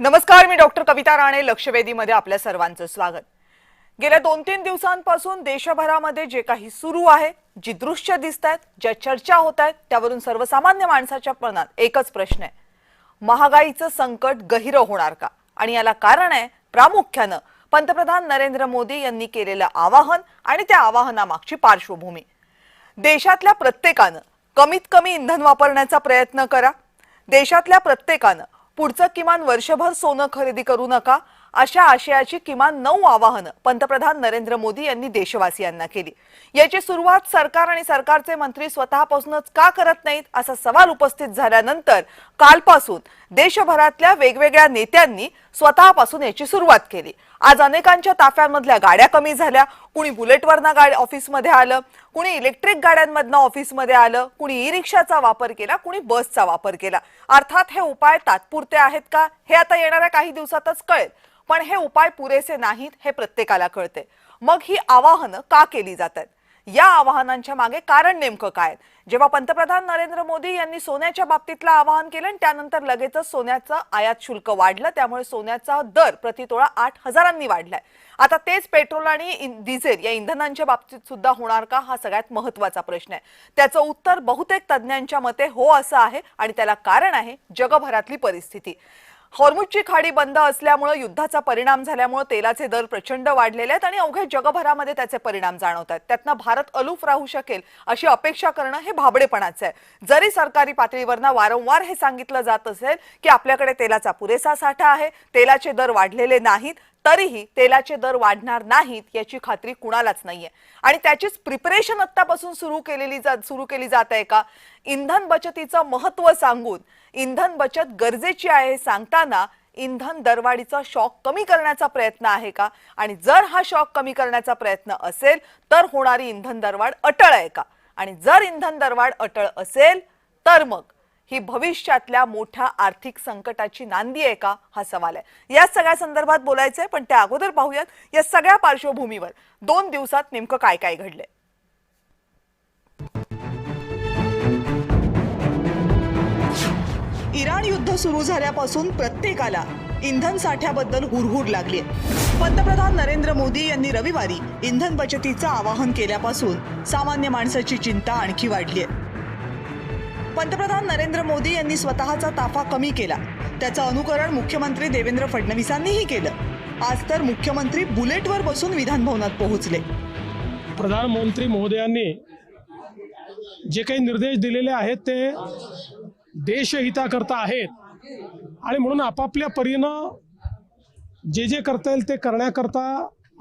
नमस्कार, मी डॉक्टर कविता राणे. लक्षवेधीमध्ये आपल्या सर्वांचं स्वागत. गेल्या 2-3 दिवसांपासून देशभरामध्ये जे काही सुरू आहे, जी दृश्य दिसतात, ज्या चर्चा होत आहेत, त्यावरून सर्वसामान्य माणसाच्या मनात एकच प्रश्न आहे: महागाईचं संकट गहिरं होणार का? आणि याला कारण आहे प्रामुख्याने पंतप्रधान नरेंद्र मोदी यांनी केलेलं आवाहन आणि त्या आवाहनामागची पार्श्वभूमी. देशातल्या प्रत्येकाने कमीत कमी इंधन वापरण्याचा प्रयत्न करा. देशातल्या प्रत्येकाने पुढचं किमान वर्षभर सोनं खरेदी करू नका, अशा आशयाची किमान 9 आवाहनं पंतप्रधान नरेंद्र मोदी यांनी देशवासियांना केली. याची सुरुवात सरकार आणि सरकारचे मंत्री स्वतःपासूनच का करत नाहीत असा सवाल उपस्थित झाल्यानंतर कालपासून देशभरातल्या वेगवेगळ्या नेत्यांनी स्वतःपासून याची सुरुवात केली. आज अनेकांच्या ताफ्यांमधल्या गाड्या कमी झाल्या. कुणी बुलेटवरनं गाडी ऑफिसमध्ये आलं, कुणी इलेक्ट्रिक गाड्यांमधनं ऑफिसमध्ये आलं, कुणी ई रिक्षाचा वापर केला, कुणी बसचा वापर केला. अर्थात हे उपाय तात्पुरते आहेत का हे आता येणाऱ्या काही दिवसातच कळेल, पण हे उपाय पुरेसे नाहीत हे प्रत्येकाला कळते. मग ही आवाहनं का केली जातात? या आवाहनांच्या मागे कारण नेमकं काय? जेव्हा पंतप्रधान नरेंद्र मोदी यांनी सोन्याच्या बाबतीतलं आवाहन केलं आणि त्यानंतर लगेचच सोन्याचं आयात शुल्क वाढलं, त्यामुळे सोन्याचा दर प्रतितोळा 8,000 वाढलाय. आता तेच पेट्रोल आणि डिझेल या इंधनांच्या बाबतीत सुद्धा होणार का, हा सगळ्यात महत्त्वाचा प्रश्न आहे. त्याचं उत्तर बहुतेक तज्ज्ञांच्या मते हो असं आहे आणि त्याला कारण आहे जगभरातली परिस्थिती. हॉर्मुझची खाडी बंद असल्यामुळे, युद्धाचा परिणाम झाल्यामुळे तेलाचे दर प्रचंड वाढलेले आहेत आणि अवघ्या जगभरामध्ये त्याचे परिणाम जाणवतात. त्यातनं भारत अलूफ राहू शकेल अशी अपेक्षा करणं हे भाबडेपणाचं आहे. जरी सरकारी पातळीवरनं वारंवार हे सांगितलं जात असेल की आपल्याकडे तेलाचा पुरेसा साठा आहे, तेलाचे दर वाढलेले नाहीत, तरीही तेलाचे दर वाढणार नाहीत याची खात्री कुणालाच नाहीये. आणि त्याचीच प्रिपरेशन आत्तापासून सुरू केली जात आहे का? इंधन बचतीचं महत्त्व सांगून इंधन बचत गरजेची आहे सांगताना इंधन दरवाढीचा शॉक कमी करण्याचा प्रयत्न आहे का? आणि जर हा शॉक कमी करण्याचा प्रयत्न असेल तर होणारी इंधन दरवाढ अटळ आहे का? आणि जर इंधन दरवाढ अटळ असेल तर मग ही भविष्यातल्या मोठ्या आर्थिक संकटाची नांदी आहे का, हा सवाल आहे. या सगळ्या संदर्भात बोलायचंय, पण त्या अगोदर पाहूयात या सगळ्या पार्श्वभूमीवर 2 दिवसात नेमकं काय काय घडलंय. इराण युद्ध सुरू झाल्यापासून प्रत्येकाला इंधन साठ्याबद्दल हुरहुर लागली. पंतप्रधान नरेंद्र मोदी यांनी रविवारी इंधन बचतीचं आवाहन केल्यापासून सामान्य माणसाची चिंता आणखी वाढली आहे. पंतप्रधान नरेंद्र मोदी यांनी स्वतःचा ताफा कमी केला. त्याचं अनुकरण मुख्यमंत्री देवेंद्र फडणवीसांनीही केलं. आज तर मुख्यमंत्री बुलेटवर बसून विधान भवनात पोहोचले. प्रधानमंत्री महोदयांनी जे काही निर्देश दिलेले आहेत ते देशहिताकरता आहेत आणि म्हणून आपापल्या परीनं जे जे करता येईल ते करण्याकरता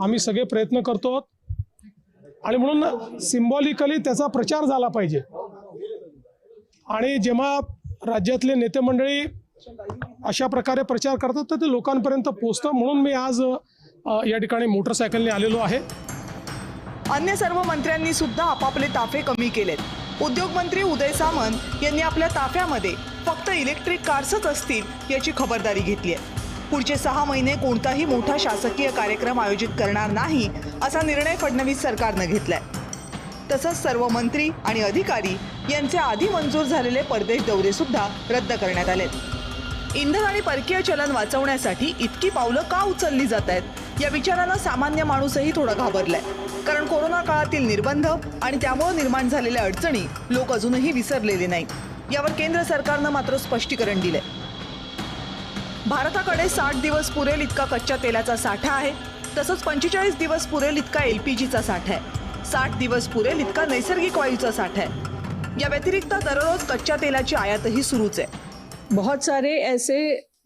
आम्ही सगळे प्रयत्न करतो आणि म्हणून सिम्बॉलिकली त्याचा प्रचार झाला पाहिजे. आणि जेव्हा राज्यातले नेते मंडळी अशा प्रकारे प्रचार करतात तर ते लोकांपर्यंत पोहोचतं. म्हणून मी आज या ठिकाणी मोटरसायकलने आलेलो आहे. अन्य सर्व मंत्र्यांनी सुद्धा आपापले ताफे कमी केलेत. उद्योग मंत्री उदय सामंत यांनी आपल्या ताफ्यामध्ये फक्त इलेक्ट्रिक कार्सच असतील याची खबरदारी घेतली आहे. पुढचे 6 महिने कोणताही मोठा शासकीय कार्यक्रम आयोजित करणार नाही असा निर्णय फडणवीस सरकारनं घेतलाय. तसंच सर्व मंत्री आणि अधिकारी यांचे आधी मंजूर झालेले परदेश दौरे सुद्धा रद्द करण्यात आले. इंधन आणि परकीय चलन वाचवण्यासाठी इतकी पावलं का उचलली जात आहेत या विचारानं सामान्य माणूसही थोडा घाबरलाय. कारण कोरोना काळातील निर्बंध आणि त्यामुळे निर्माण झालेल्या अडचणी लोक अजूनही विसरलेले नाहीत. यावर केंद्र सरकारनं मात्र स्पष्टीकरण दिलंय. भारताकडे 60 दिवस पुरेल इतका कच्च्या तेलाचा साठा आहे. तसंच 45 दिवस पुरेल इतका LPGचा साठा आहे. 60 दिवस पुरेल इतका नैसर्गिक वायूचा साठा आहे. या व्यतिरिक्त दररोज कच्च्या तेलाची आयातही सुरूच आहे. बहुत सारे ऐसे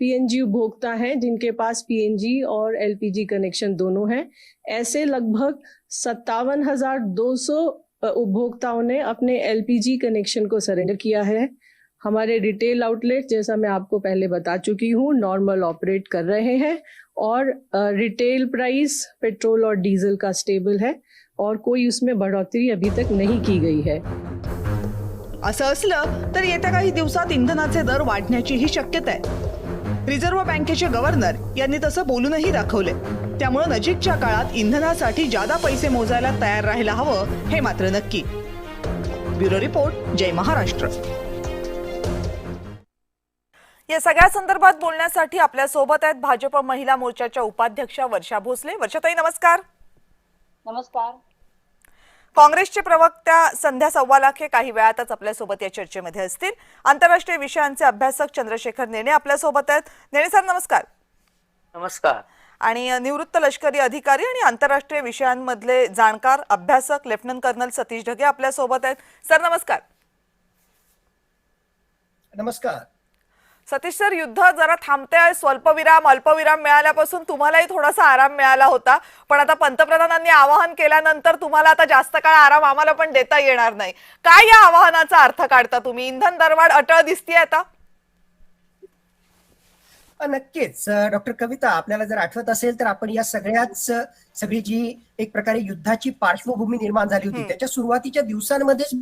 PNG उपभोक्ता हैं जिनके पास PNG और LPG कनेक्शन दोनों हैं. ऐसे लगभग 57,200 उपभोक्ताओं ने अपने LPG कनेक्शन को सरेंडर किया है. हमारे रिटेल आउटलेट, जैसा मैं आपको पहले बता चुकी हूँ, नॉर्मल ऑपरेट कर रहे हैं और रिटेल प्राइस पेट्रोल और डीजल का स्टेबल है और कोई उसमें बढ़ोतरी अभी तक नहीं की गई है. असं असलं तर येत्या काही दिवसात इंधनाचे दर वाढण्याचीही शक्यता आहे. रिझर्व्ह बँकेचे गव्हर्नर यांनी तसं बोलूनही दाखवले. त्यामुळे नजीकच्या काळात इंधनासाठी जादा पैसे मोजायला तयार राहायला हवं हे मात्र नक्की. ब्युरो रिपोर्ट, जय महाराष्ट्र. या सगळ्या संदर्भात बोलण्यासाठी आपल्या सोबत आहेत भाजप महिला मोर्चाच्या उपाध्यक्षा वर्षा भोसले. वर्षाताई नमस्कार. नमस्कार. काँग्रेसचे प्रवक्त्या संध्या सव्वालाखे काही वेळातच आपल्या सोबत या चर्चेमध्ये असतील. आंतरराष्ट्रीय विषयांचे अभ्यासक चंद्रशेखर नेने आपल्या सोबत आहेत. नेने सर नमस्कार. नमस्कार. आणि निवृत्त लष्करी अधिकारी आणि आंतरराष्ट्रीय विषयांमधले जाणकार अभ्यासक लेफ्टनंट कर्नल सतीश ढगे आपल्या सोबत आहेत. सर नमस्कार. नमस्कार. सतीश सर, युद्ध जरा थांबते, स्वल्पविराम अल्पविराम मिळाल्यापासून तुम्हालाही थोडासा आराम मिळाला होता, पण आता पंतप्रधानांनी आवाहन केल्यानंतर तुम्हाला आता जास्त काळ आराम आम्हाला पण देता येणार नाही. काय या आवाहनाचा अर्थ काढता तुम्ही? इंधन दरवाढ अटळ दिसतीये आता? नक्कीच डॉक्टर कविता, आपल्याला जर आठवत असेल तर आपण या सगळी जी एक प्रकारे युद्धाची पार्श्वभूमी निर्माण झाली होती त्याच्या सुरुवातीच्या दिवसांमध्येच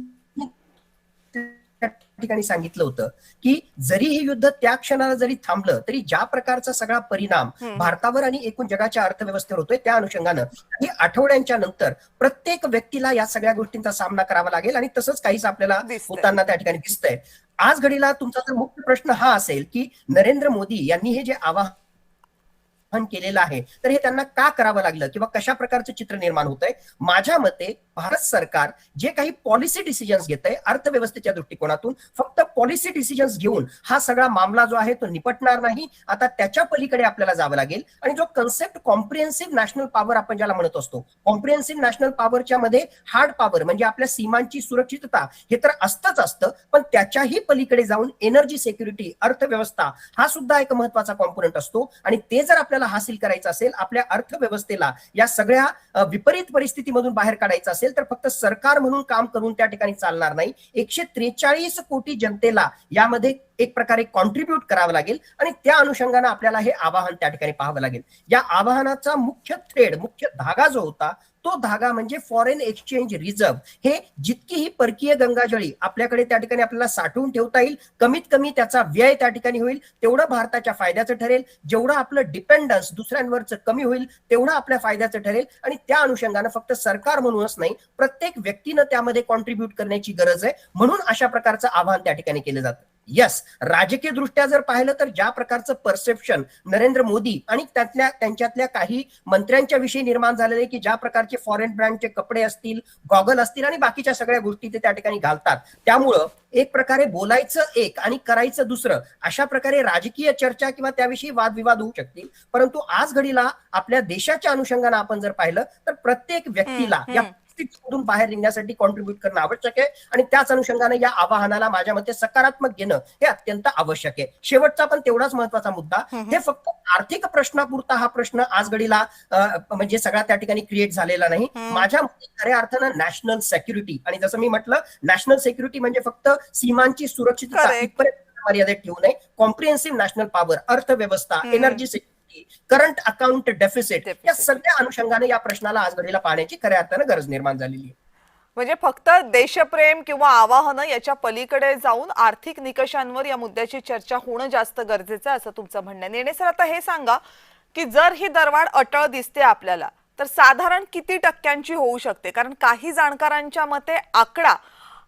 त्या ठिकाणी सांगितलं होतं की जरी हे युद्ध त्या क्षणाला जरी थांबलं तरी ज्या प्रकारचा सगळा परिणाम भारतावर आणि एकूण जगाच्या अर्थव्यवस्थेवर होतोय त्या अनुषंगानं काही आठवड्यांच्या नंतर प्रत्येक व्यक्तीला या सगळ्या गोष्टींचा सामना करावा लागेल आणि तसंच काहीच आपल्याला होताना त्या ठिकाणी दिसतंय. आज घडीला तुमचा जर मुख्य प्रश्न हा असेल की नरेंद्र मोदी यांनी हे जे आवाहन केलेलं आहे तर हे त्यांना का करावं लागलं किंवा कशा प्रकारचं चित्र निर्माण होतंय? माझ्या मते भारत सरकार जे काही पॉलिसी डिसिजन्स घेत आहे अर्थव्यवस्थेच्या दृष्टिकोनातून फक्त पॉलिसी डिसिजन्स घेऊन हा सगळा मामला जो आहे तो निपटणार नाही. आता त्याच्या पलीकडे आपल्याला जावं लागेल आणि जो कन्सेप्ट कॉम्प्रिहेन्सिव्ह नॅशनल पॉवर आपण ज्याला म्हणत असतो, कॉम्प्रिहेन्सिव्ह नॅशनल पॉवरच्या मध्ये हार्ड पॉवर म्हणजे आपल्या सीमांची सुरक्षितता हे तर असतं, पण त्याच्याही पलीकडे जाऊन एनर्जी सिक्युरिटी, अर्थव्यवस्था हा सुद्धा एक महत्वाचा कॉम्पोनंट असतो आणि ते जर आपल्याला हासिल करायचं असेल, आपल्या अर्थव्यवस्थेला या सगळ्या विपरीत परिस्थितीमधून बाहेर काढायचं असेल तर फक्त सरकार म्हणून काम करून त्या ठिकाणी चालणार नाही. 143 कोटी जनतेला यामध्ये एक प्रकारे कॉन्ट्रीब्यूट करावं लागेल आणि त्या अनुषंगाने आपल्याला हे आवाहन त्या ठिकाणी पाहावं लागेल. या आवाहनाचा मुख्य थ्रेड, मुख्य धागा जो होता तो धागा म्हणजे फॉरेन एक्सचेंज रिझर्व्ह. हे जितकी ही परकीय गंगाजळी आपल्याकडे त्या ठिकाणी आपल्याला साठवून ठेवता येईल, कमीत कमी त्याचा व्यय त्या ठिकाणी होईल, तेवढं भारताच्या फायद्याचं ठरेल. जेवढं आपलं डिपेंडन्स दुसऱ्यांवरचं कमी होईल तेवढं आपल्या फायद्याचं ठरेल आणि त्या अनुषंगाने फक्त सरकार म्हणूनच नाही प्रत्येक व्यक्तीनं त्यामध्ये कॉन्ट्रीब्यूट करण्याची गरज आहे. म्हणून अशा प्रकारचं आवाहन त्या ठिकाणी केलं जातं. यस, राजकीय दृष्ट्या जर पाहिलं तर ज्या प्रकारचं परसेप्शन नरेंद्र मोदी आणि त्यांच्यातल्या काही मंत्र्यांच्या विषयी निर्माण झालेले की ज्या प्रकारचे फॉरेन ब्रँडचे कपडे असतील, गॉगल असतील आणि बाकीच्या सगळ्या गोष्टी ते त्या ठिकाणी घालतात, त्यामुळं एक प्रकारे बोलायचं एक आणि करायचं दुसरं अशा प्रकारे राजकीय चर्चा किंवा त्याविषयी वादविवाद होऊ शकतील. परंतु आज घडीला आपल्या देशाच्या अनुषंगाने आपण जर पाहिलं तर प्रत्येक व्यक्तीला या परिस्थितीतून बाहेर निघण्यासाठी कॉन्ट्रीब्यूट करणं आवश्यक आहे आणि त्याच अनुषंगाने या आवाहनाला माझ्या मते सकारात्मक घेणं हे अत्यंत आवश्यक आहे. शेवटचा पण तेवढाच महत्वाचा मुद्दा, हे फक्त आर्थिक प्रश्नापुरता हा प्रश्न आज घडीला म्हणजे सगळा त्या ठिकाणी क्रिएट झालेला नाही. माझ्या मते खऱ्या अर्थानं नॅशनल सिक्युरिटी, आणि जसं मी म्हटलं नॅशनल सिक्युरिटी म्हणजे फक्त सीमांची सुरक्षितता मर्यादित ठेवू नये, कॉम्प्रिहेन्सिव्ह नॅशनल पॉवर, अर्थव्यवस्था, energy security, current account deficit या सगळ्या अनुषंगाने या प्रश्नाला आज घडीला पाहण्याची खऱ्या अर्थानं गरज निर्माण झालेली आहे. म्हणजे फक्त देशप्रेम किंवा आवाहनं याच्या पलीकडे जाऊन आर्थिक निकषांवर या मुद्द्याची चर्चा होणं जास्त गरजेचं आहे असं तुमचं म्हणणं आहे. नेने सर, आता हे सांगा की जर ही दरवाढ अटळ दिसते आपल्याला तर साधारण किती टक्क्यांची होऊ शकते? कारण काही जाणकारांच्या मते आकडा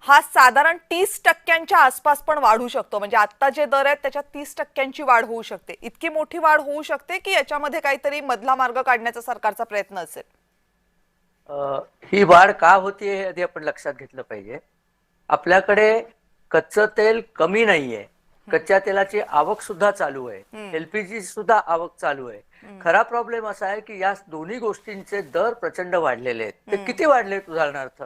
हा साधारण 30% आसपास पण वाढू शकतो. म्हणजे आता जे दर आहेत त्याच्यात 30% वाढ होऊ शकते. इतकी मोठी वाढ होऊ शकते की याच्यामध्ये काहीतरी मधला मार्ग काढण्याचा सरकारचा प्रयत्न असेल? ही वाढ का होतीये हे आधी आपण लक्षात घेतलं पाहिजे. आपल्याकडे कच्चं तेल कमी नाहीये, कच्च्या तेलाची आवक सुद्धा चालू आहे, एलपीजी सुद्धा आवक चालू आहे. खरा प्रॉब्लेम असा आहे की या दोन्ही गोष्टींचे दर प्रचंड वाढलेले आहेत. ते किती वाढलेत? उदाहरणार्थ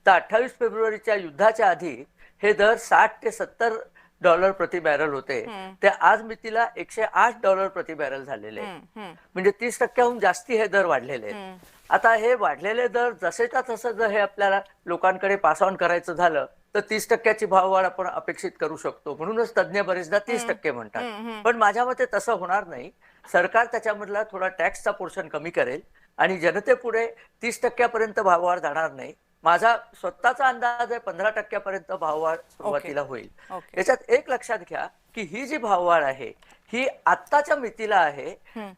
तर 28 फेब्रुवारीच्या युद्धाच्या आधी हे दर $60 ते $70 प्रति बॅरल होते, ते आज मितीला $108 प्रति बॅरल झालेले आहेत. म्हणजे 30% जास्ती हे दर वाढलेले आहेत. आता हे वाढलेले दर जसेच्या तसं जर हे आपल्याला लोकांकडे पास ऑन करायचं झालं तर 30% भाववाढ आपण अपेक्षित करू शकतो. म्हणूनच तज्ञ बरेचदा 30% म्हणतात, पण माझ्या मते तसं होणार नाही. सरकार त्याच्यामधला थोडा टॅक्सचा पोर्शन कमी करेल आणि जनतेपुढे 30% पर्यंत भाववाढ जाणार नाही. माझा स्वतःचा अंदाज आहे 15% पर्यंत भाववाढ सुरुवातीला होईल. याच्यात एक लक्षात घ्या की ही जी भाववाढ आहे ही आत्ताच्या मितीला आहे.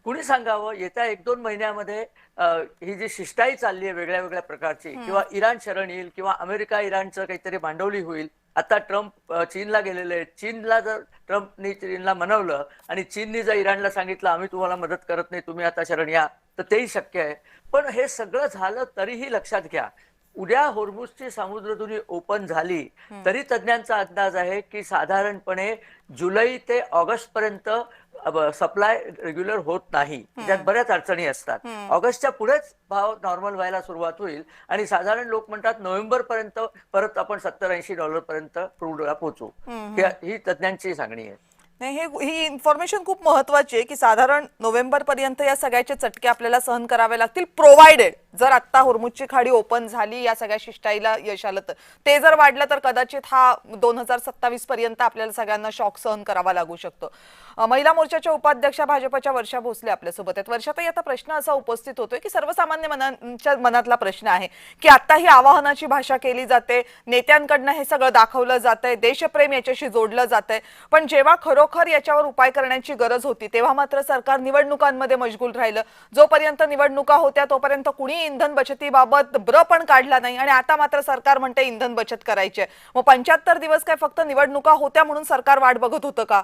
कुणी सांगावं येत्या 1-2 महिन्यामध्ये ही जी शिष्टाई चालली आहे वेगळ्या वेगळ्या प्रकारची, किंवा इराण शरण येईल किंवा अमेरिका इराणचं काहीतरी भांडवली होईल आता ट्रम्प चीनला गेलेले आहेत. चीनला जर ट्रम्पनी चीनला मनवलं आणि चीननी जर इराणला सांगितलं आम्ही तुम्हाला मदत करत नाही, तुम्ही आता शरण या, तर तेही शक्य आहे. पण हे सगळं झालं तरीही लक्षात घ्या, उद्या होर्मुझची सामुद्रधुनी ओपन झाली तरी तज्ञांचा अंदाज आहे की साधारणपणे जुलै ते ऑगस्ट पर्यंत सप्लाय रेग्युलर होत नाही. त्यात बऱ्याच अडचणी असतात. ऑगस्टच्या पुढेच भाव नॉर्मल व्हायला सुरुवात होईल आणि साधारण लोक म्हणतात नोव्हेंबर पर्यंत परत आपण $70-80 पर्यंत क्रूडला पोहोचू. ही तज्ञांची सांगणी आहे. नाही, ही इन्फॉर्मेशन खूप महत्वाची आहे की साधारण नोव्हेंबर पर्यंत या सगळ्याचे चटके आपल्याला सहन करावे लागतील, प्रोव्हाइडेड जर आता होर्मुझची खाडी ओपन झाली, या सगळ्या शिष्टाईला यश आलं तर. ते जर वाढलं तर कदाचित हा 2027 पर्यंत आपल्याला सगळ्यांना शॉक सहन करावा लागू शकतो. महिला मोर्चाच्या उपाध्यक्षा भाजपच्या वर्षा भोसले आपल्यासोबत आहेत. वर्षाताई, आता प्रश्न असा उपस्थित होतोय की सर्वसामान्य मनातला प्रश्न आहे की आता ही आवाहनाची भाषा केली जाते, नेत्यांकडनं हे सगळं दाखवलं जातंय, देशप्रेम याच्याशी जोडलं जातंय, पण जेव्हा खरोखर याच्यावर उपाय करण्याची गरज होती तेव्हा मात्र सरकार निवडणुकांमध्ये मशगूल राहिलं. जोपर्यंत निवडणुका होत्या तोपर्यंत कुणी इंधन बचतीबाबत ब्र पण काढला नाही आणि आता मात्र सरकार म्हणते इंधन बचत करायची आहे. मग 75 दिवस काय फक्त निवडणुका होत्या म्हणून सरकार वाट बघत होतं का?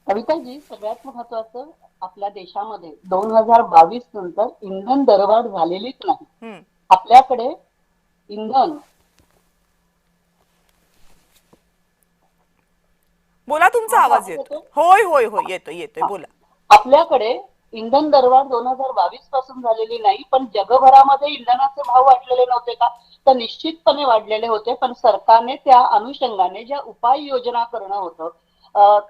कविताजी, सगळ्यात महत्वाचं, आपल्या देशामध्ये 2022 नंतर इंधन दरवाढ झालेलीच नाही. आपल्याकडे इंधन, बोला, तुमचा आवाज येतो. होय होय होय, येतोय बोला. आपल्याकडे इंधन दरवाढ 2022 पासून झालेली नाही, पण जगभरामध्ये इंधनाचे भाव वाढलेले नव्हते का? तर निश्चितपणे वाढलेले होते. पण सरकारने त्या अनुषंगाने ज्या उपाययोजना करणं होतं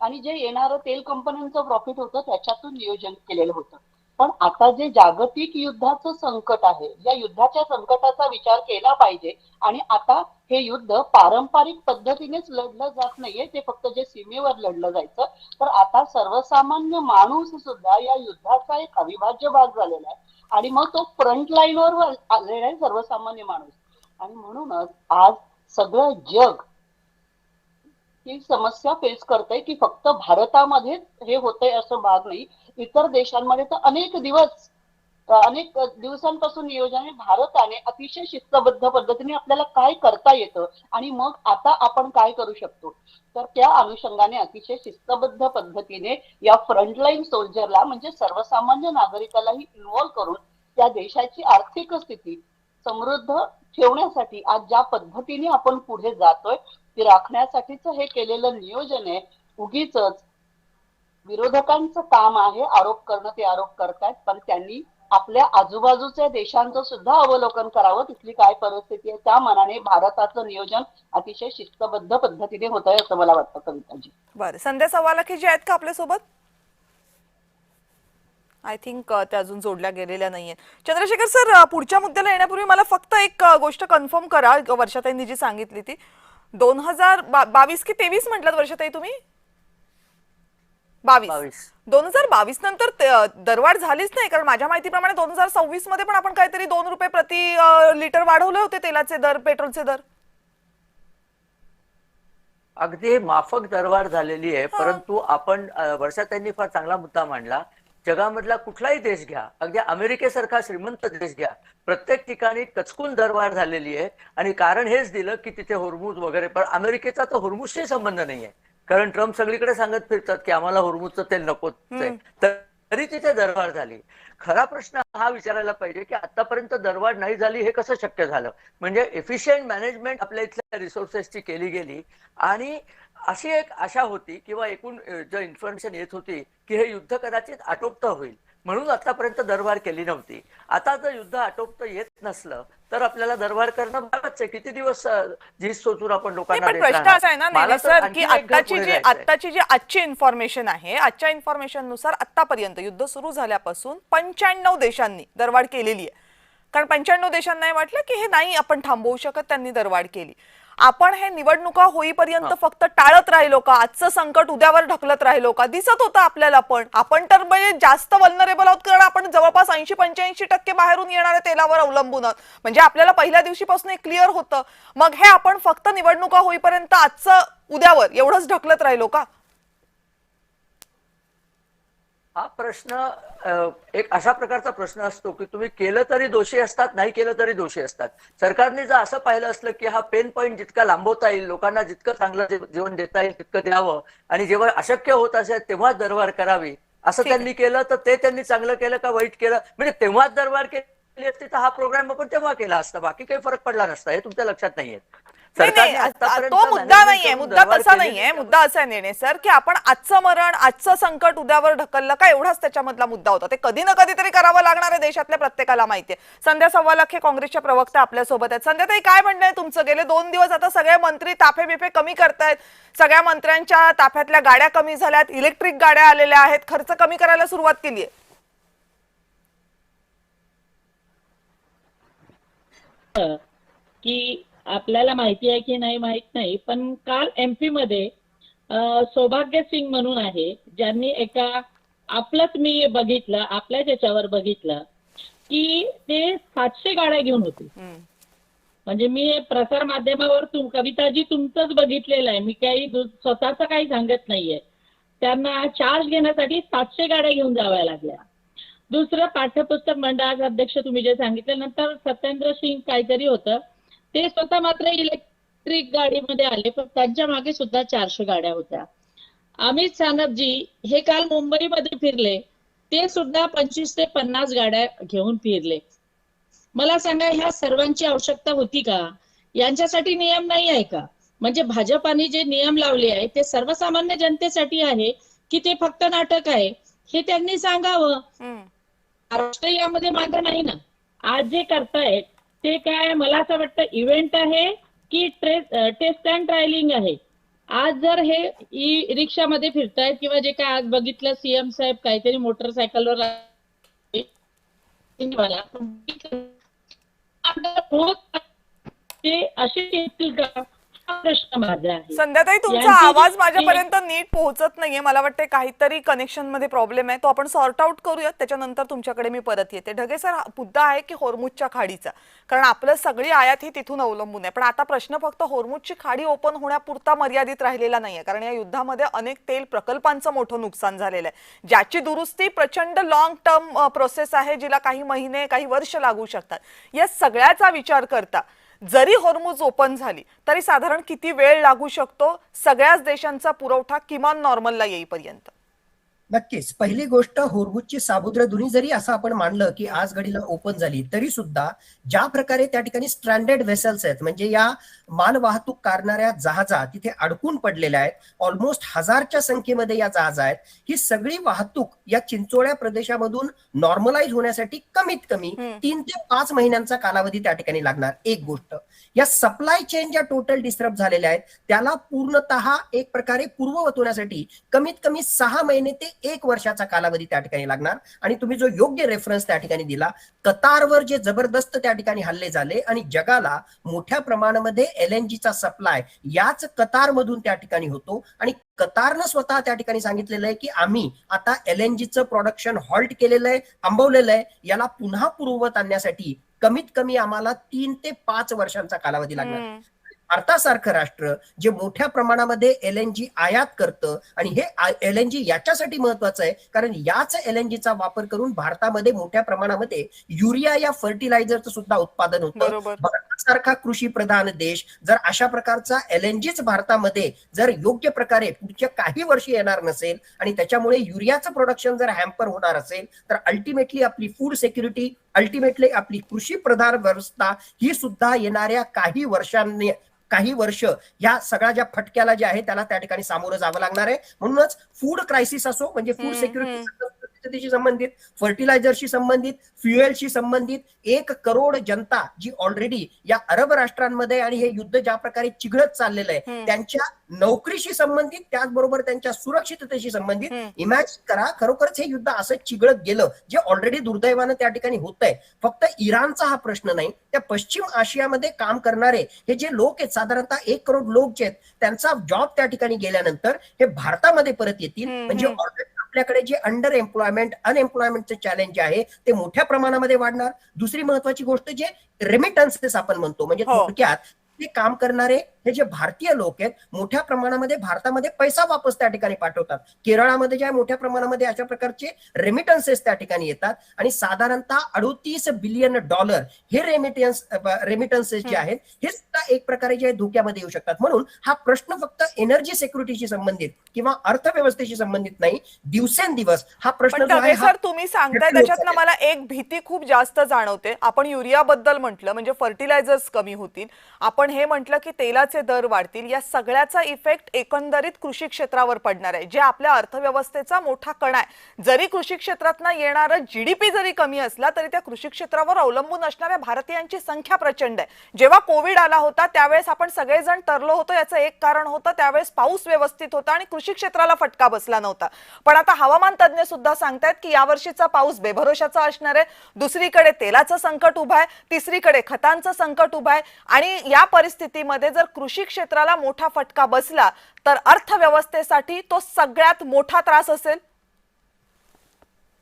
आणि जे येणारं तेल कंपन्यांचं प्रॉफिट होतं त्याच्यातून नियोजन केलेलं होतं. पण आता जे जागतिक युद्धाचं संकट आहे, या युद्धाच्या संकटाचा विचार केला पाहिजे. आणि आता हे युद्ध पारंपरिक पद्धतीनेच लढलं जात नाहीये, ते फक्त जे सीमेवर लढलं जायचं, तर आता सर्वसामान्य माणूस सुद्धा या युद्धाचा एक अविभाज्य भाग झालेला आहे. आणि मग तो फ्रंट लाईनवर आलेला आहे सर्वसामान्य माणूस. आणि म्हणूनच आज सगळं जग ही समस्या फेस करतंय की फक्त भारतामध्येच हे होतंय असं भाग नाही, इतर देशांमध्ये तर अनेक दिवसांपासून नियोजन आहे. भारताने अतिशय शिस्तबद्ध पद्धतीने आपल्याला काय करता येतं आणि मग आता आपण काय करू शकतो, तर त्या अनुषंगाने अतिशय शिस्तबद्ध पद्धतीने या फ्रंटलाईन सोल्जरला म्हणजे सर्वसामान्य नागरिकालाही इन्व्हॉल्व्ह करून त्या देशाची आर्थिक स्थिती समृद्ध ठेवण्यासाठी आज ज्या पद्धतीने आपण पुढे जातोय ती राखण्यासाठीच हे केलेलं नियोजन आहे. उगीच विरोधकांचं काम आहे आरोप करणं, ते आरोप करतायत, पण त्यांनी आपल्या आजूबाजूच्या देशांचं सुद्धा अवलोकन करावं, तिथली काय परिस्थिती आहे. त्या मनाने भारताचं नियोजन अतिशय शिस्तबद्ध पद्धतीने होत आहे असं मला वाटतं. कविताजी, बरं, संध्या सवालाखी जे आहेत का आपल्यासोबत? आय थिंक त्या अजून जोडल्या गेलेल्या नाहीये. चंद्रशेखर सर, पुढच्या मुद्द्याला येण्यापूर्वी मला फक्त एक गोष्ट कन्फर्म करा. वर्षाताईंनी जी सांगितली ती 2022 की 23 म्हटलं वर्षाताई तुम्ही? 22. 2022 नंतर दरवाढ झालीच नाही, कारण माझ्या माहितीप्रमाणे 2026 मध्ये पण आपण काहीतरी 2 रुपये प्रति लिटर वाढवले होते तेलाचे दर, पेट्रोलचे दर. अगदी माफक दरवाढ झालेली आहे. परंतु आपण वर्षाताईंनी फार चांगला मुद्दा मांडला. जगामधला कुठलाही देश घ्या, अगदी अमेरिकेसारखा श्रीमंत देश घ्या, प्रत्येक ठिकाणी कचकून दरवाढ झालेली आहे. आणि कारण हेच दिलं की तिथे होर्मुझ वगैरे, पण अमेरिकेचा तर होर्मुझशी संबंध नाहीये, कारण ट्रम्प सगळीकडे सांगत फिरतात की आम्हाला होर्मुझचं तेल नकोच आहे, तरी तिथे दरवाढ झाली. खरा प्रश्न हा विचारायला पाहिजे की आतापर्यंत दरवाढ नाही झाली हे कसं शक्य झालं. म्हणजे एफिशियंट मॅनेजमेंट आपल्या इथल्या रिसोर्सेसची केली गेली आणि अशी एक आशा होती किंवा एकूण जो इन्फॉर्मेशन येत होती की हे युद्ध कदाचित आटोपतं होईल, म्हणून आतापर्यंत दरवाढ केली नव्हती. आता जर युद्ध आटोपतं येत नसलं तर आपल्याला दरवाढ करणं भागच आहे. किती दिवस झीज सोचून आपण लोकांना देत प्रश्न राहणार? असा आहे ना मला तर सर आणखी की एक घर पुढे जायचंय. आजची इन्फॉर्मेशन आहे, आजच्या इन्फॉर्मेशन नुसार आतापर्यंत युद्ध सुरू झाल्यापासून 95 देशांनी दरवाढ केलेली आहे. कारण 95 देशांना हे वाटलं की हे नाही आपण थांबवू शकत, त्यांनी दरवाढ केली. आपण हे निवडणुका होईपर्यंत फक्त टाळत राहिलो का? आजचं संकट उद्यावर ढकलत राहिलो का? दिसत होतं आपल्याला, पण आपण तर म्हणजे जास्त वल्नरेबल आहोत, कारण आपण जवळपास 80-85% बाहेरून येणाऱ्या तेलावर अवलंबून आहोत. म्हणजे आपल्याला पहिल्या दिवशीपासून एक क्लिअर होतं. मग हे आपण फक्त निवडणुका होईपर्यंत आजचं उद्यावर एवढंच ढकलत राहिलो का? हा प्रश्न एक अशा प्रकारचा प्रश्न असतो की तुम्ही केलं तरी दोषी असतात, नाही केलं तरी दोषी असतात. सरकारने जर असं पाहिलं असलं की हा पेन पॉईंट जितका लांबवता येईल, लोकांना जितकं चांगलं जीवन देता येईल तितकं द्यावं, आणि जेव्हा अशक्य होत असेल तेव्हाच दरबार करावी, असं ठीक आहे. त्यांनी केलं तर ते त्यांनी चांगलं केलं का वाईट केलं, म्हणजे तेव्हाच दरबार केली असती तर हा प्रोग्राम आपण तेव्हा केला असता, बाकी काही फरक पडला नसता. हे तुमच्या लक्षात नाहीये. नाही नाही, सरकारने आतापर्यंत तो मुद्दा management नाहीये, करून मुद्दा दरबार तसा केलेली नाहीये. आहे. मुद्दा असा आहे नेणे सर की आपण आजचं मरण, आजचं संकट उद्यावर ढकललं का, एवढाच त्याच्यामधला मुद्दा होता. ते कधी ना कधीतरी करावं लागणार आहे, देशातल्या प्रत्येकाला माहितीये. संध्या सव्वालाख हे काँग्रेसच्या प्रवक्त्या आपल्या सोबत आहेत. संध्या ताई, काय म्हणणं आहे तुमचं? गेले 2 दिवस आता सगळे मंत्री ताफे बिफे कमी करतायत, सगळ्या मंत्र्यांच्या ताफ्यातल्या गाड्या कमी झाल्यात, इलेक्ट्रिक गाड्या आलेल्या आहेत, खर्च कमी करायला सुरुवात केली आहे. की आपल्याला माहिती आहे की नाही माहित नाही, पण काल एमपी मध्ये सौभाग्य सिंग म्हणून आहे, ज्यांनी एका आपलंच मी बघितलं, आपल्याच याच्यावर बघितलं की ते 700 गाड्या घेऊन होते. म्हणजे मी प्रसार माध्यमावर कविताजी तुमचंच बघितलेलं आहे, मी काही स्वतःच काही सांगत नाहीये. त्यांना चार्ज घेण्यासाठी 700 गाड्या घेऊन जाव्या लागल्या. दुसरं, पाठ्यपुस्तक मंडळाचे अध्यक्ष तुम्ही जे सांगितलं, नंतर सत्येंद्र सिंग काहीतरी होतं, ते स्वतः मात्र इलेक्ट्रिक गाडीमध्ये आले, पण त्यांच्या मागे सुद्धा 400 गाड्या होत्या. अमित सानपजी हे काल मुंबईमध्ये फिरले, ते सुद्धा 25 ते 50 गाड्या घेऊन फिरले. मला सांगा, ह्या सर्वांची आवश्यकता होती का? यांच्यासाठी नियम नाही आहे का? म्हणजे भाजपाने जे नियम लावले आहे ते सर्वसामान्य जनतेसाठी आहे की ते फक्त नाटक आहे, हे त्यांनी सांगावं. महाराष्ट्र यामध्ये मागं नाही ना. आज जे करतायत ते काय, मला असं वाटतं इव्हेंट आहे की टेस्ट अँड ट्रायलिंग आहे. आज जर हे ई रिक्षामध्ये फिरतायत किंवा जे काय आज बघितलं सीएम साहेब काहीतरी मोटरसायकलवर ते असे येतील का, हा प्रश्न माझा आहे. संध्याताई, तुमचा यांची आवाज जी- माझ्यापर्यंत नीट पोहोचत नाहीये. मला वाटतं काहीतरी कनेक्शन मध्ये प्रॉब्लेम आहे, तो आपण सॉर्ट आउट करूयात, त्याच्यानंतर तुमच्याकडे मी परत येते. ढगे सर, मुद्दा आहे की होर्मुजच्या खाडीचा, कारण आपलं सगळी आयात ही तिथून अवलंबून आहे. पण आता प्रश्न फक्त होर्मुजची खाडी ओपन होण्यापुरता मर्यादित राहिलेला नाहीये, कारण या युद्धामध्ये अनेक तेल प्रकल्पांचं मोठं नुकसान झालेलं आहे, ज्याची दुरुस्ती प्रचंड लॉंग टर्म प्रोसेस आहे, जिला काही महिने काही वर्ष लागू शकतात. या सगळ्याचा विचार करता जरी होर्मुज ओपन झाली तरी साधारण किती वेळ लागू शकतो सगळ्याच देशांचा पुरवठा किमान नॉर्मलला येईपर्यंत? नक्कीच. पहिली गोष्ट, होर्मुजची सामुद्रधुनी जरी असं आपण मानलं की आज घडीला ओपन झाली, तरी सुद्धा ज्या प्रकारे त्या ठिकाणी स्ट्रँडेड व्हेसल्स आहेत, म्हणजे या मालवाहतूक करणाऱ्या जहाजा तिथे अडकून पडलेल्या आहेत, ऑलमोस्ट 1000च्या संख्येमध्ये या जहाज आहेत, ही सगळी वाहतूक या चिंचोळ्या प्रदेशामधून नॉर्मलाइज होण्यासाठी कमीत कमी 3 ते 5 महिन्यांचा कालावधी त्या ठिकाणी लागणार. एक गोष्ट, या सप्लाय चेन ज्या टोटल डिस्टर्ब झालेल्या आहेत त्याला पूर्णतः एक प्रकारे पूर्ववत होण्यासाठी कमीत कमी 6 महिने ते 1 वर्षाचा कालावधी त्या ठिकाणी लागणार. आणि तुम्ही जो योग्य रेफरन्स त्या ठिकाणी दिला, कतारवर जे जबरदस्त त्या ठिकाणी हल्ले झाले आणि जगाला मोठ्या प्रमाणामध्ये एलएनजीचा सप्लाय याच कतारमधून त्या ठिकाणी होतो, आणि कतारनं स्वतः त्या ठिकाणी सांगितलेलं आहे की आम्ही आता एलएनजीचं प्रोडक्शन हॉल्ट केलेलं आहे, थांबवलेलं आहे, याला पुन्हा पूर्ववत आणण्यासाठी कमीत कमी आम्हाला 3 ते 5 वर्षांचा कालावधी लागणार. भारतासारखं राष्ट्र जे मोठ्या प्रमाणामध्ये एलएनजी आयात करतं, आणि हे एलएनजी याच्यासाठी महत्वाचं आहे कारण याच एलएनजीचा वापर करून भारतामध्ये मोठ्या प्रमाणामध्ये युरिया या फर्टिलायझरचं सुद्धा उत्पादन होतं. भारतासारखा कृषी प्रधान देश जर अशा प्रकारचा एलएनजीच भारतामध्ये जर योग्य प्रकारे पुढच्या काही वर्षी येणार नसेल आणि त्याच्यामुळे युरियाचं प्रोडक्शन जर हॅम्पर होणार असेल, तर अल्टिमेटली आपली फूड सिक्युरिटी, अल्टिमेटली आपली कृषी प्रधान व्यवस्था ही सुद्धा येणाऱ्या काही वर्ष या सगळ्या ज्या फटक्याला जे आहे त्याला त्या ठिकाणी सामोरं जावं लागणार आहे. म्हणूनच फूड क्रायसिस असो, म्हणजे फूड सिक्युरिटी संबंधित, फर्टिलायझरशी संबंधित, फ्युएलशी संबंधित 1 करोड जनता जी ऑलरेडी या अरब राष्ट्रांमध्ये आणि हे युद्ध ज्या प्रकारे चिघळत चाललेलं आहे त्यांच्या नोकरीशी संबंधित, त्याचबरोबर त्यांच्या सुरक्षिततेशी संबंधित. इमॅजिन करा, खरोखरच हे युद्ध असं चिघळत गेलं जे ऑलरेडी दुर्दैवानं त्या ठिकाणी होत आहे. फक्त इराणचा हा प्रश्न नाही, त्या पश्चिम आशियामध्ये काम करणारे हे जे लोक आहेत, साधारणतः 1 करोड लोक जे आहेत, त्यांचा जॉब त्या ठिकाणी गेल्यानंतर हे भारतामध्ये परत येतील. म्हणजे ऑलरेडी आपल्याकडे जे अंडर एम्प्लॉयमेंट, अनएम्प्लॉयमेंटचे चॅलेंज आहे ते मोठ्या प्रमाणामध्ये वाढणार. दुसरी महत्वाची गोष्ट, जे रेमिटन्सेस आपण म्हणतो, म्हणजे थोडक्यात ते काम करणारे हे जे भारतीय लोक आहेत मोठ्या प्रमाणामध्ये भारतामध्ये पैसा वापस त्या ठिकाणी पाठवतात. केरळामध्ये ज्या मोठ्या प्रमाणामध्ये अशा प्रकारचे रेमिटन्सेस त्या ठिकाणी येतात आणि साधारणतः $38 बिलियन हे रेमिटन्सेस जे आहेत हे सुद्धा एक प्रकारे जे धोक्यामध्ये येऊ शकतात. म्हणून हा प्रश्न फक्त एनर्जी सिक्युरिटीशी संबंधित किंवा अर्थव्यवस्थेशी संबंधित नाही, दिवसेंदिवस हा प्रश्न पण जो आहे ढगे सर तुम्ही सांगताय जटिल होत त्याच्यातनं मला एक भीती खूप जास्त जाणवते. आपण युरियाबद्दल म्हटलं म्हणजे फर्टिलायझर्स कमी होतील, आपण हे म्हटलं की तेलाचे दर वाढतील, या सगळ्याचा इफेक्ट एकंदरीत कृषी क्षेत्रावर पडणार आहे, जे आपल्या अर्थव्यवस्थेचा मोठा कणा आहे. जरी कृषी क्षेत्रातनं येणारं जीडीपी जरी कमी असला तरी त्या कृषी क्षेत्रावर अवलंबून असणाऱ्या भारतीयांची संख्या प्रचंड आहे. जेव्हा कोविड आला होता त्यावेळेस आपण सगळेजण तरलो होतो, याचं एक कारण होतं त्यावेळेस पाऊस व्यवस्थित होता आणि कृषी क्षेत्राला फटका बसला नव्हता. पण आता हवामान तज्ञ सुद्धा सांगतायत की यावर्षीचा पाऊस बेभरोशाचा असणार आहे. दुसरीकडे तेलाचं संकट उभं आहे, तिसरीकडे खतांचं संकट उभं आहे आणि या परिस्थितीमध्ये जर कृषी क्षेत्राला मोठा फटका बसला तर अर्थव्यवस्थेसाठी तो सगळ्यात मोठा त्रास असेल.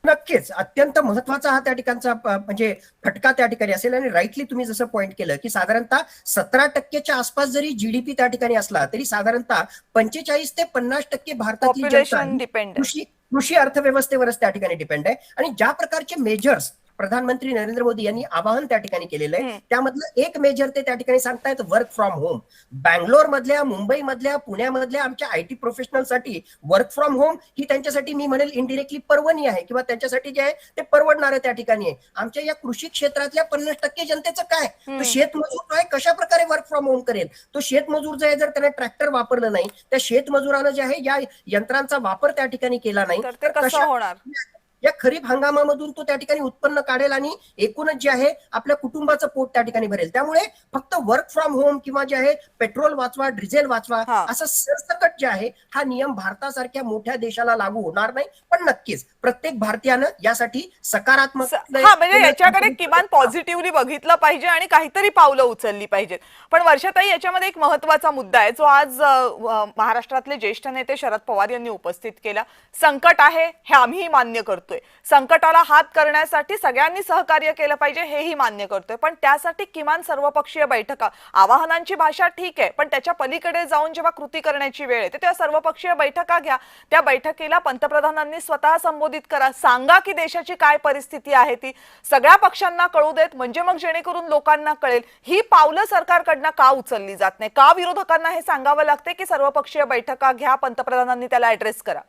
नक्कीच अत्यंत महत्वाचा हा त्या ठिकाणचा म्हणजे फटका त्या ठिकाणी असेल. आणि राईटली तुम्ही जसं पॉईंट केलं की साधारणतः 17% आसपास जरी जीडीपी त्या ठिकाणी असला तरी साधारणतः 45 ते 50% भारतातली जनता पॉप्युलेशन डिपेंडेंट कृषी अर्थव्यवस्थेवरच त्या ठिकाणी डिपेंड आहे. आणि ज्या प्रकारचे मेजर्स प्रधानमंत्री नरेंद्र मोदी यांनी आवाहन त्या ठिकाणी केलेलं आहे त्यामधलं एक मेजर ते त्या ठिकाणी सांगतायत वर्क फ्रॉम होम. बँगलोर मधल्या, मुंबई मधल्या, पुण्यामधल्या आमच्या आयटी प्रोफेशनलसाठी वर्क फ्रॉम होम ही त्यांच्यासाठी मी म्हणेल इनडिरेक्टली पर्वणी आहे किंवा त्यांच्यासाठी जे आहे ते परवडणारं त्या ठिकाणी आहे. आमच्या या कृषी क्षेत्रातल्या 50% जनतेचं काय, तो शेतमजूर आहे कशा प्रकारे वर्क फ्रॉम होम करेल. तो शेतमजूर जे आहे जर त्याने ट्रॅक्टर वापरलं नाही, त्या शेतमजुरानं जे आहे या यंत्रांचा वापर त्या ठिकाणी केला नाही तर ते कसं होणार. या खरीप हंगामामधून तो त्या ठिकाणी उत्पन्न काढेल आणि एकूणच जे आहे आपल्या कुटुंबाचं पोट त्या ठिकाणी भरेल. त्यामुळे फक्त वर्क फ्रॉम होम किंवा जे आहे पेट्रोल वाचवा, डिझेल वाचवा असं सरसकट जे आहे हा नियम भारतासारख्या मोठ्या देशाला लागू होणार नाही. पण नक्कीच प्रत्येक भारतीयानं यासाठी सकारात्मक म्हणजे याच्याकडे किमान पॉझिटिव्हली बघितलं पाहिजे आणि काहीतरी पावलं उचलली पाहिजेत. पण वर्षाताई याच्यामध्ये एक महत्वाचा मुद्दा आहे जो आज महाराष्ट्रातले ज्येष्ठ नेते शरद पवार यांनी उपस्थित केला. संकट आहे हे आम्हीही मान्य करतो, संकटाला हात करण्यासाठी सगळ्यांनी सहकार्य केलं पाहिजे हेही मान्य करतोय. पण त्यासाठी किमान सर्वपक्षीय बैठका, आवाहनांची भाषा ठीक आहे पण त्याच्या पलीकडे जाऊन जेव्हा कृती करण्याची वेळ येते तेव्हा सर्वपक्षीय बैठका घ्या. त्या बैठकीला पंतप्रधानांनी स्वतः संबोधित करा, सांगा की देशाची काय परिस्थिती आहे ती सगळ्या पक्षांना कळू देत, म्हणजे मग जेणेकरून लोकांना कळेल. ही पावलं सरकारकडनं का उचलली जात नाही, का विरोधकांना हे सांगावं लागते की सर्वपक्षीय बैठका घ्या, पंतप्रधानांनी त्याला ऍड्रेस करा.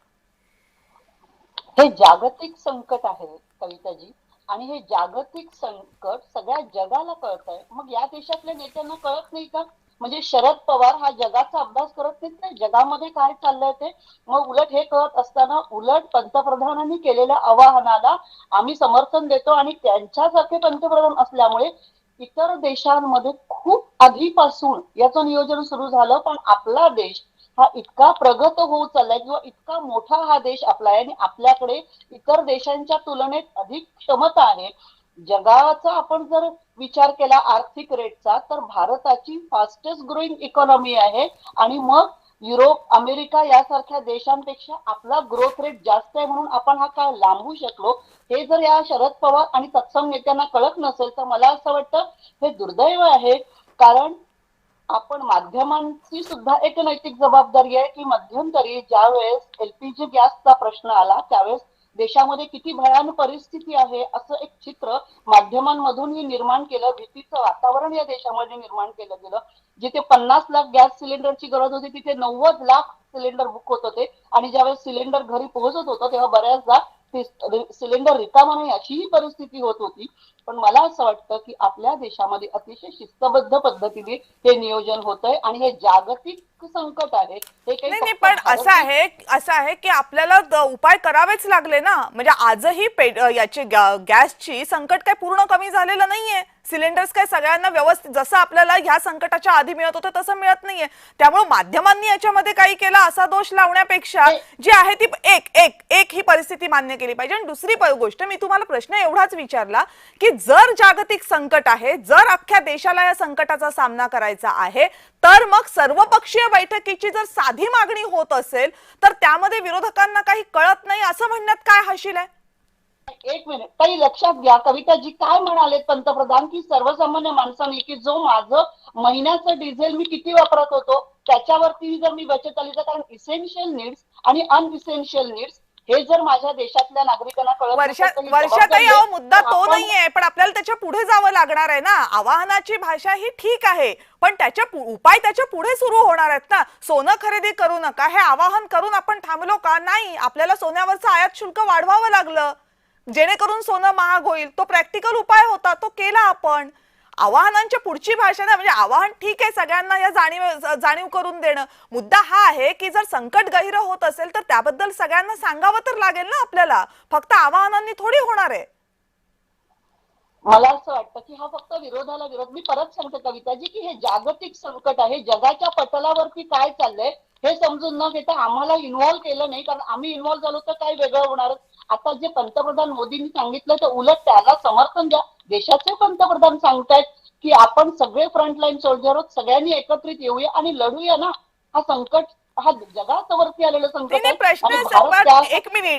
हे जागतिक संकट आहे कविताजी, आणि हे जागतिक संकट सगळ्या जगाला कळत आहे. मग या देशातल्या नेत्यांना कळत नाही का? म्हणजे शरद पवार हा जगाचा अभ्यास करत नाहीत का, जगामध्ये काय चाललंय ते. मग उलट हे कळत असताना उलट पंतप्रधानांनी केलेल्या आवाहनाला आम्ही समर्थन देतो आणि त्यांच्यासारखे पंतप्रधान असल्यामुळे इतर देशांमध्ये खूप आधीपासून याचं नियोजन सुरू झालं. पण आपला देश हा इतका प्रगत होत चाललाय किंवा इतका मोठा हा देश आपला आहे आणि आपल्याकडे इतर देशांच्या तुलनेत अधिक क्षमता आहे. जगाचा आपण जर विचार केला आर्थिक रेटचा तर भारताची फास्टेस्ट ग्रोईंग इकॉनॉमी आहे आणि मग युरोप, अमेरिका यासारख्या देशांपेक्षा आपला ग्रोथ रेट जास्त आहे म्हणून आपण हा काळ लांबू शकलो. हे जर या शरद पवार आणि तत्सम नेत्यांना कळत नसेल तर मला असं वाटतं हे दुर्दैव आहे. कारण आपण माध्यमांची सुद्धा एक नैतिक जबाबदारी आहे की मध्यंतरी ज्या वेळेस एलपीजी गॅसचा प्रश्न आला त्यावेळेस देशामध्ये किती भयानक परिस्थिती आहे असं एक चित्र माध्यमांमधूनही निर्माण केलं. भीतीचं वातावरण या देशामध्ये निर्माण केलं गेलं. जिथे 50 लाख गॅस सिलेंडरची गरज होती तिथे 90 लाख सिलेंडर बुक होत होते आणि ज्यावेळेस सिलेंडर घरी पोहोचत होतं तेव्हा बऱ्याचदा सिलेंडर रिकामा नाही अशीही परिस्थिती होत होती. पण मला असं वाटतं की आपल्या देशामध्ये अतिशय शिस्तबद्ध पद्धतीने हे नियोजन होतंय आणि हे जागतिक संकट आहे. हे नाही पण असं आहे की आपल्याला उपाय करावेच लागले ना. म्हणजे आजही याची गॅसची संकट काय पूर्ण कमी झालेलं नाहीये. सिलेंडर्स काय सगळ्यांना व्यवस्थित जसं आपल्याला ह्या संकटाच्या आधी मिळत होतं तसं मिळत नाहीये. त्यामुळे माध्यमांनी याच्यामध्ये काही केलं असा दोष लावण्यापेक्षा जी आहे ती एक ही परिस्थिती मान्य केली पाहिजे. आणि दुसरी गोष्ट मी तुम्हाला प्रश्न एवढाच विचारला की जर जागतिक संकट आहे, जर अख्ख्या देशाला या संकटाचा सामना करायचा आहे तर मग सर्वपक्षीय बैठकीची जर साधी मागणी होत असेल तर त्यामध्ये विरोधकांना काही कळत नाही असं म्हणण्यात काय हशील आहे. एक मिनिट ताई, लक्षात घ्या कविताजी काय म्हणाले पंतप्रधान, की सर्वसामान्य माणसाने, की जो माझं महिन्याचं डिझेल मी किती वापरत होतो त्याच्यावरती जर मी बचत आली तर, कारण इसेन्शियल नीड्स आणि अनइसेन्शियल नीड्स हे जर माझ्या देशातल्या नागरिकांना कळत नसेल तर ही वर्षाताई, जबाबदारी अहो आहे. मुद्दा तर तो आपण- नाहीये, पण आपल्याला त्याच्या पुढे जावं लागणार आहे ना. आवाहनाची भाषा ही ठीक आहे, पण त्याच्या उपाय त्याच्या पुढे सुरू होणार आहेत ना. सोनं खरेदी करू नका हे आवाहन करून आपण थांबलो का? नाही, आपल्याला सोन्यावरचं आयात शुल्क वाढवावं लागलं जेणेकरून सोनं महाग होईल. तो प्रॅक्टिकल उपाय होता, तो केला आपण. आवाहनांच्या पुढची भाषा ना, म्हणजे आवाहन ठीक आहे, सगळ्यांना या जाणीव करून देणं. मुद्दा हा आहे की जर संकट गहिरं होत असेल तर त्याबद्दल सगळ्यांना सांगावं तर लागेल ना आपल्याला. फक्त आवाहनांनी थोडी होणार आहे. मला असं वाटतं की हा फक्त विरोधाला विरोध. मी परत सांगते कविताजी की हे जागतिक संकट आहे, जगाच्या पटलावरती काय चाललंय हे समजून न घेता आम्हाला इन्व्हॉल्व्ह केलं नाही, कारण आम्ही इन्व्हॉल्व्ह झालो तर काय वेगळं होणार. आता जे पंतप्रधान मोदींनी सांगितलं तर उलट त्याला समर्थन द्या. देशाचे पंतप्रधान सांगतायत की आपण सगळे फ्रंटलाईन सोल्जर आहोत, सगळ्यांनी एकत्रित येऊया आणि लढूया ना. हा संकट, हा जगावरती आलेलं संकट नाही, आहे प्रश्न आणि आहे भारत सर, त्या-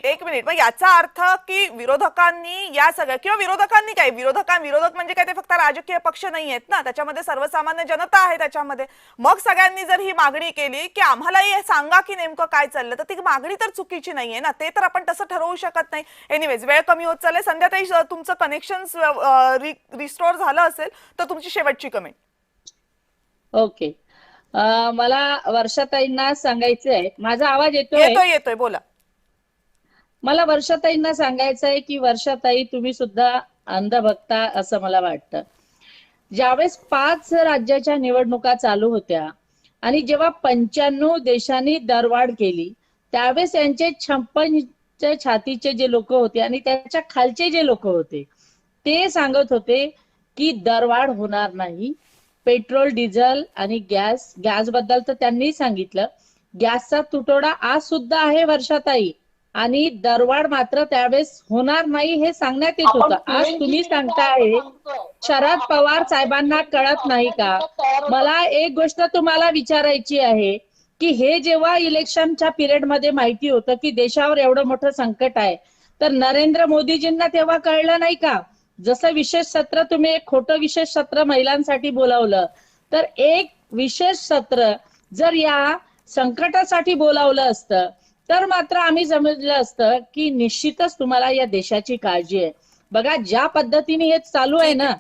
एक मिनिट. मग याचा अर्थ की विरोधकांनी या सगळ्या, किंवा विरोधकांनी काय, विरोधक म्हणजे काय, ते फक्त राजकीय पक्ष नाही आहेत ना, त्याच्यामध्ये सर्वसामान्य जनता आहे त्याच्यामध्ये. मग सगळ्यांनी जर ही मागणी केली की आम्हालाही हे सांगा की नेमकं काय चाललं, तर ती मागणी तर चुकीची नाहीये ना. ते तर आपण तसं ठरवू शकत नाही. एनिवेज, वेळ कमी होत चालले. संध्याताई, तुमचं कनेक्शन रिस्टोर झालं असेल तर तुमची शेवटची कमेंट. ओके. मला वर्षाताईंना सांगायचं आहे, माझा आवाज येतोय? येतोय, बोला. मला वर्षाताईंना सांगायचं आहे की वर्षाताई, तुम्ही सुद्धा अंधभक्ता असं मला वाटतं. ज्यावेळेस 5 राज्याच्या निवडणुका चालू होत्या आणि जेव्हा 95 देशांनी दरवाढ केली, त्यावेळेस यांचे 56 छातीचे जे लोक होते आणि त्याच्या खालचे जे लोक होते ते सांगत होते की दरवाढ होणार नाही. पेट्रोल, डिझेल आणि गॅस बद्दल तर त्यांनी सांगितलं. गॅसचा तुटवडा आज सुद्धा आहे वर्षाताई, आणि दरवाढ मात्र त्यावेळेस होणार नाही हे सांगण्यात येत होतं. आज तुम्ही सांगताय शरद पवार साहेबांना कळत नाही का? मला एक गोष्ट तुम्हाला विचारायची आहे की हे जेव्हा इलेक्शनच्या पिरियडमध्ये माहिती होतं की देशावर एवढं मोठं संकट आहे, तर नरेंद्र मोदीजींना तेव्हा कळलं नाही का? जसं विशेष सत्र, तुम्ही एक खोटं विशेष सत्र महिलांसाठी बोलावलं, तर एक विशेष सत्र जर या संकटासाठी बोलावलं असतं तर मात्र आम्ही समजलं असतं की निश्चितच तुम्हाला या देशाची काळजी आहे. बघा ज्या पद्धतीने हे चालू आहे ना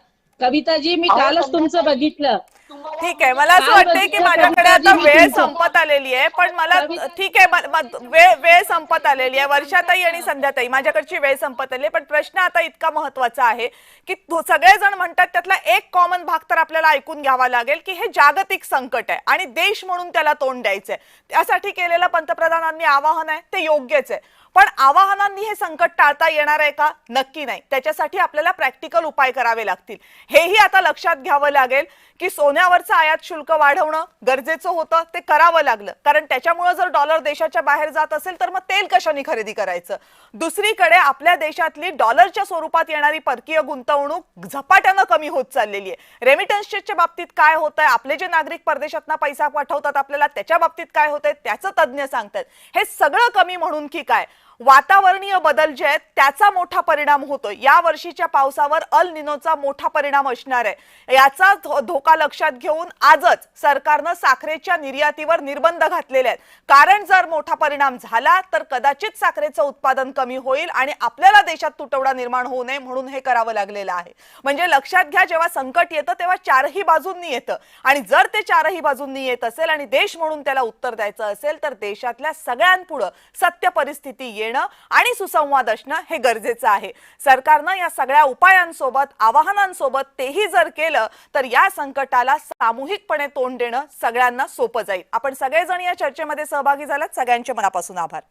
कविताजी, मी कालच तुमचं बघितलं. ठीक आहे, मला असं वाटतंय की माझ्याकडे आता वेळ संपत आलेली आहे, पण मला ठीक आहे, वेळ संपत आलेली आहे. वर्षाताई आणि संध्याताई, माझ्याकडची वेळ संपत आली आहे, पण प्रश्न आता इतका महत्वाचा आहे की सगळेजण म्हणतात त्यातला एक कॉमन भाग तर आपल्याला ऐकून घ्यावा लागेल की हे जागतिक संकट आहे आणि देश म्हणून त्याला तोंड द्यायचंय. त्यासाठी केलेलं पंतप्रधानांनी आवाहन आहे ते योग्यच आहे, पण आवाहनांनी हे संकट टाळता येणार आहे का? नक्की नाही. त्याच्यासाठी आपल्याला प्रॅक्टिकल उपाय करावे लागतील. हेही आता लक्षात घ्यावं लागेल की सोन्यावरचं आयात शुल्क वाढवणं गरजेचं होतं, ते करावं लागलं, कारण त्याच्यामुळे जर डॉलर देशाच्या बाहेर जात असेल तर मग तेल कशाने खरेदी करायचं. दुसरीकडे आपल्या देशातली डॉलरच्या स्वरूपात येणारी परकीय गुंतवणूक झपाट्यानं कमी होत चाललेली आहे. रेमिटन्सच्या बाबतीत काय होतंय, आपले जे नागरिक परदेशातनं पैसा पाठवतात आपल्याला, त्याच्या बाबतीत काय होतंय त्याचं तज्ज्ञ सांगतात. हे सगळं कमी म्हणून की काय, वातावरणीय बदल जे आहेत त्याचा मोठा परिणाम होतोय. या वर्षीच्या पावसावर अल निनोचा मोठा परिणाम असणार आहे. याचा धोका लक्षात घेऊन आजच सरकारनं साखरेच्या निर्यातीवर निर्बंध घातलेले आहेत, कारण जर मोठा परिणाम झाला तर कदाचित साखरेचं उत्पादन कमी होईल आणि आपल्याला देशात तुटवडा निर्माण होऊ नये म्हणून हे करावं लागलेलं आहे. म्हणजे लक्षात घ्या, जेव्हा संकट येतं तेव्हा चारही बाजूंनी येतं, आणि जर ते चारही बाजूंनी येत असेल आणि देश म्हणून त्याला उत्तर द्यायचं असेल तर देशातल्या सगळ्यांपुढे सत्य परिस्थिती येणं आणि सुसंवाद असणं हे गरजेचं आहे. सरकारनं या सगळ्या उपायांसोबत, आवाहनांसोबत तेही जर केलं तर या संकटाला सामूहिकपणे तोंड देणं सगळ्यांना सोपं जाईल. आपण सगळेजण या चर्चेमध्ये सहभागी झालात, सगळ्यांचे मनापासून आभार.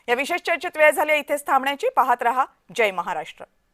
या विशेष चर्चेत वेळ झाली इथेच थांबण्याची. पाहत रहा जय महाराष्ट्र.